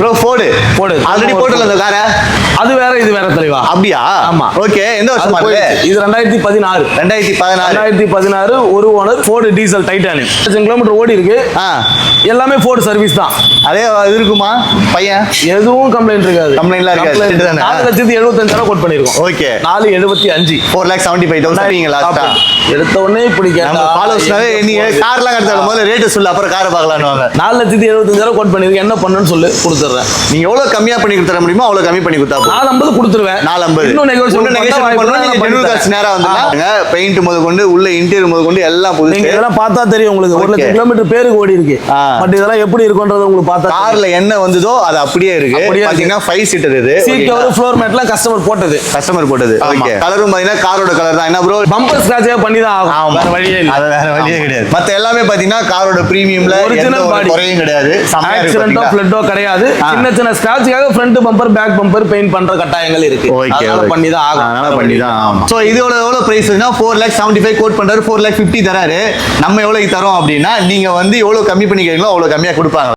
Bro Ford already போட்டல அந்த காரை அது வேற இது வேற தலைவா. அப்படியா? ஆமா. ஓகே, எந்த வருஷம் மாடல்? இது 2016. 2016 ஒரு owner Ford diesel titanium. 1,00,000 kilometre ஓடி இருக்கு. எல்லாமே ஃபோர்டு சர்வீஸ் தான். அதே இது இருக்குமா பையன்? எதுவும் கம்ப்ளைண்ட் இருக்காது. கம்ப்ளைண்ட்லாம் இருக்காது. 4,75,000 கோட் பண்ணிருக்கோம். ஓகே. 4,75. 4,75,000 லாஸ்டா. எடுத்த உடனே இப்படி கேட்டா நம்ம ஃபாலோவர்ஸ்னாவே நீங்க கார்லாம் கடத்தால முதல்ல ரேட் சொல்லு, அப்புறம் காரை பார்க்கலாம்னுவாங்க. 4,75,000 கோட் பண்ணிருக்கேன். என்ன பண்ணனும்னு சொல்லு, கொடுத்துறேன். நீங்க எவ்வளவு கம்மியா பண்ணி கொடுத்துற முடியுமோ அவ்வளவு கம்மி பண்ணி கொடுத்தா போதும். 450 கொடுத்துருவேன். 450. இன்னும் நெகோஷியேட் பண்ணா நீங்க ஜெனரல் காஸ்ட் நேரா வந்துங்க. பெயிண்ட் முதல் கொண்டு உள்ள இன்டீரியர் முதல் கொண்டு எல்லாம் புதுசு. நீங்க இதெல்லாம் பார்த்தா தெரியும் உங்களுக்கு. 1,00,000 கிலோமீட்டர் பேருக்கு ஓடி இருக்கு. பட் இதெல்லாம் எப்படி இருக்கும்ன்றது உங்களுக்கு பார்த்தா கார்ல என்ன வந்ததோ அது அப்படியே இருக்கு. பாத்தீங்கன்னா 5 சீட்டர் இது. சீட் கவர் ஃப்ளோர் மேட்லாம் கஸ்டமர் போட்டது. ஓகே. கலரும் பாத்தீங்கன்னா காரோட கலர் தான். என்ன ப்ரோ, பம்பர் ஸ்கிராட்ச் பண்ணி தான் ஆகும். வேற வழியே இல்ல. அது வேற வழியே கிடையாது. மத்த எல்லாமே பாத்தீங்கன்னா காரோட பிரீமியம்ல ஒரிஜினல் பாடி குறையும் கிடையாது. ஆக்சிடென்ட்டோ ஃப்ளட்டோ கிடையாது. சின்ன சின்ன ஸ்கிராட்ச்காக front bumper back bumper paint பண்ற கட்டாயங்கள் இருக்கு. அதனால பண்ணி தான் ஆகும். அதனால பண்ணி தான் ஆகும். சோ இது எவ்வளவு பிரைஸ்னா 4,75,000 கோட் பண்றாரு. 4,50,000 தராரு. நம்ம எவ்வளவு தரோம் அப்படின்னா நீங்க வந்து எவ்வளவு கம்மி பண்ணி கேக்குறீங்களோ அவ்வளவு கம்மியா கொடுப்பாங்க.